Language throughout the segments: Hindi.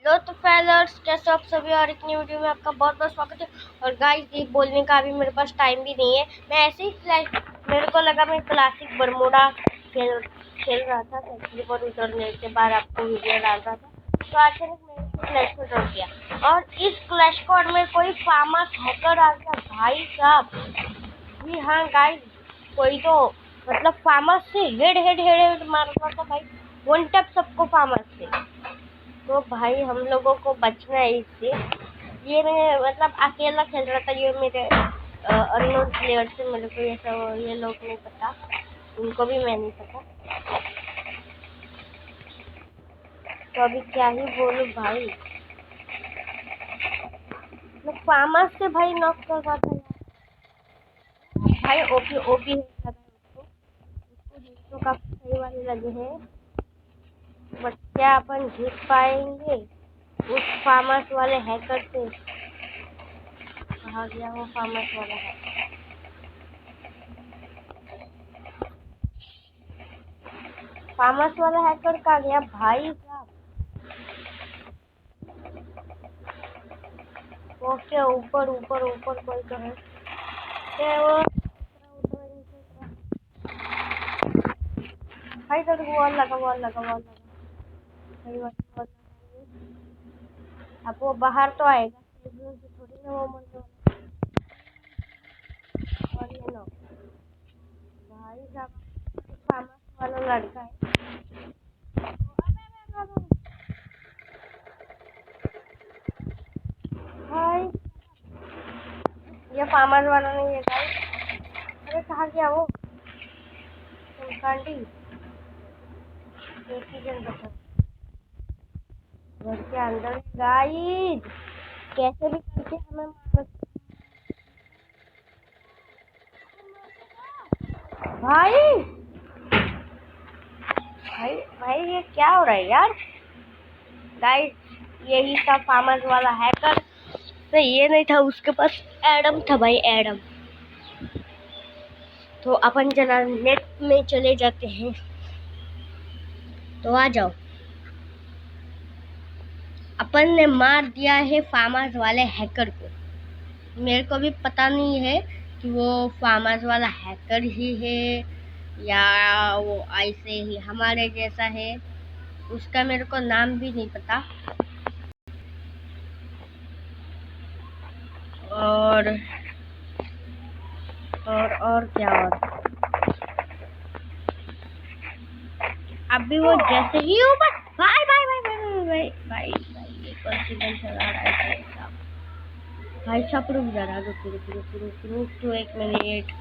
तो फेलर्स कैसे आप सभी और एक नई वीडियो में आपका बहुत बहुत स्वागत है। और गाइस ये बोलने का अभी मेरे पास टाइम भी नहीं है। मैं ऐसे ही मेरे को लगा मैं क्लासिक बरमूडा खेल रहा था एक्चुअली, और उतरने के बाद आपको वीडियो डाल रहा था तो अचानक मेरे को क्लैश कोड उतर गया। और इस क्लैश कोड में कोई फेमस हैकर आ गया भाई साहब। जी हाँ गाइस, कोई तो मतलब फेमस से हेड मार रहा था भाई, वन टैप सबको फेमस से। तो भाई हम लोगों को बचना है इससे। ये मैं मतलब अकेला खेल रहा था, ये मेरे अननोन प्लेयर से, मेरे को ये लोग नहीं पता, उनको भी मैं नहीं पता। तो अभी क्या ही बोलूं भाई, मैं फार्मर से भाई नॉक कर रहा था यार। भाई ओपी ओपी लगा है उसको दूसरों का सही वाले लगे हैं, बट क्या अपन जीत पाएंगे उस फार्मर्स वाले हैकर से? कहाँ गया वो फार्मर्स वाला है? फार्मर्स वाला हैकर कहाँ गया भाई साहब? ओके, ऊपर ऊपर ऊपर कोई तो है क्या वो? भाई तो वॉल लगा सही बात, वॉल लगा। अब वो बाहर तो आएगा, से थोड़ी ना वो मरने वाला। और ये लो भाई साहब, फार्मर्स वाला लड़का है। भाई ये फार्मर वाला नहीं है गाइस। अरे कहाँ गया वो कांटी? एक सेकंड बचा, घर के अंदर गाइस, कैसे भी करके हमें मार। भाई भाई भाई ये क्या हो रहा है यार? गाइस यही था फार्मर्स वाला हैकर। तो ये नहीं था, उसके पास एडम था भाई, एडम। तो अपन जना नेट में चले जाते हैं, तो आ जाओ। अपन ने मार दिया है फार्मर्स वाले हैकर को। मेरे को भी पता नहीं है कि वो फार्मर्स वाला हैकर ही है या वो ऐसे ही हमारे जैसा है, उसका मेरे को नाम भी नहीं पता। और क्या, और अभी वो जैसे ही ऊपर, भाई भाई भाई भाई भाई भाई भाई ये कौन सी गन चला रहा है भाई साहब? भाई साहब रुक जरा, रुक तो एक मिनट,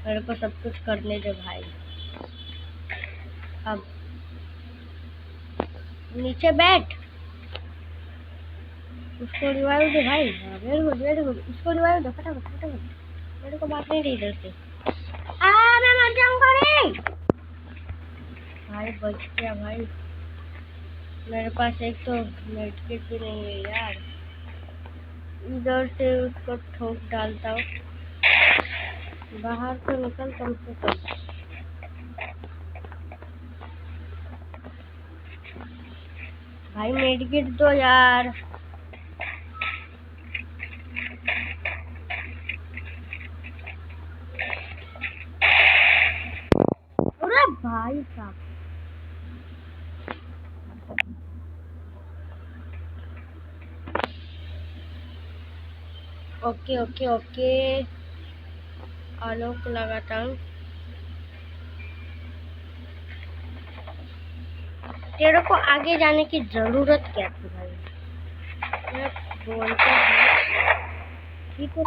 मेरे को सब कुछ करने दे भाई। अब नीचे बैठ, उसको रिवाइव दे भाई। वेरी गुड, उसको रिवाइव दो फटाफट। मेरे को बात नहीं रही इधर से। मैं मर जाऊंगा रे भाई, बच गया भाई। मेरे पास एक तो मेडकिट भी नहीं है यार, इधर से उसको ठोक डालता हूँ। बाहर तो निकल कम से कम। भाई मेडकिट दो यार। अरे भाई साहब, ओके ओके ओके, आलोक लगाता हूँ। तेरे को आगे जाने की जरूरत क्या थी भाई? मैं बोलता हूँ ठीक है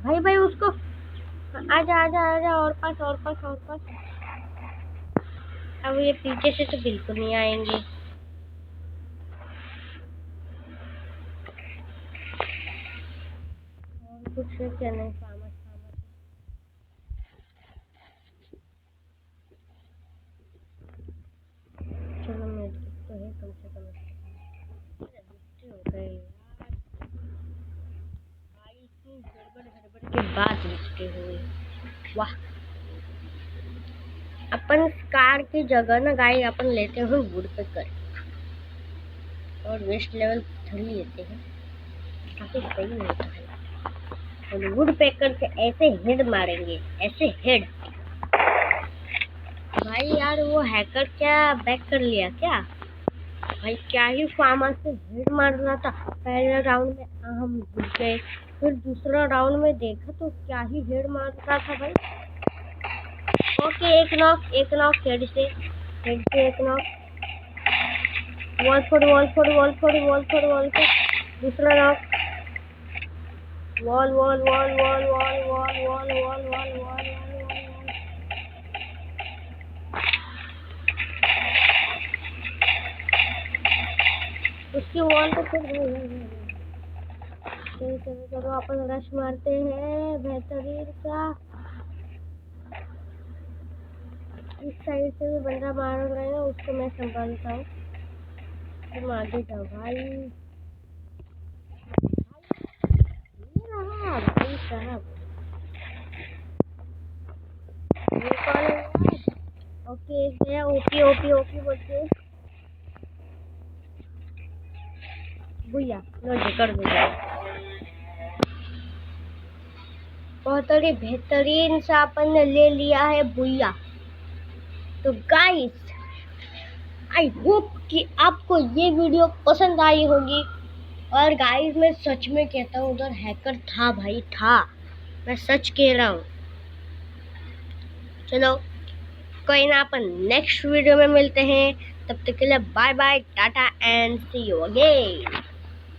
भाई भाई, उसको आजा आजा आजा, और पास। अब ये पीछे से तो बिल्कुल नहीं आएंगे। और कुछ है क्या? नहीं, फार्मर चलो मेरे तो है कम से कम। हो गए यार भाई, इतनी गड़बड़ के बाद लिखते हुए, वाह। अपन कार की जगह ना गाइस अपन लेते हैं वुड पे कर। और वेस्ट लेवल 3 लेते हैं, काफी सही होता है। और वुड पैकर से ऐसे हेड मारेंगे, ऐसे हेड। भाई यार वो हैकर क्या बैक कर लिया क्या? भाई क्या ही फार्मर से हेड मार रहा था। पहले राउंड में हम जीत गए, फिर दूसरा राउंड में देखा तो क्या ही हेड मार रहा था भाई। ओके एक नॉक हेड से एक नॉक। वॉल फोड़ दूसरा नॉक। वॉल उसकी वॉल को फिर चलो अपन रश मारते हैं बेहतरीन सा। इस साइड से भी बंदा मार रहा है, उसको मैं संभालता हूँ। तुम आगे जाओ भाई। भाई साहब ये कौन है यार? ओके एक गया। ओपी बोल के भैया लो कर दूंगा। बहुत ही बेहतरीन सा अपन ने ले लिया है भैया। तो गाइस आई होप कि आपको ये वीडियो पसंद आई होगी। और गाइस मैं सच में कहता हूँ उधर हैकर था भाई, था, मैं सच कह रहा हूँ। चलो कोई ना, अपन नेक्स्ट वीडियो में मिलते हैं। तब तक के लिए bye bye, tata and see you again.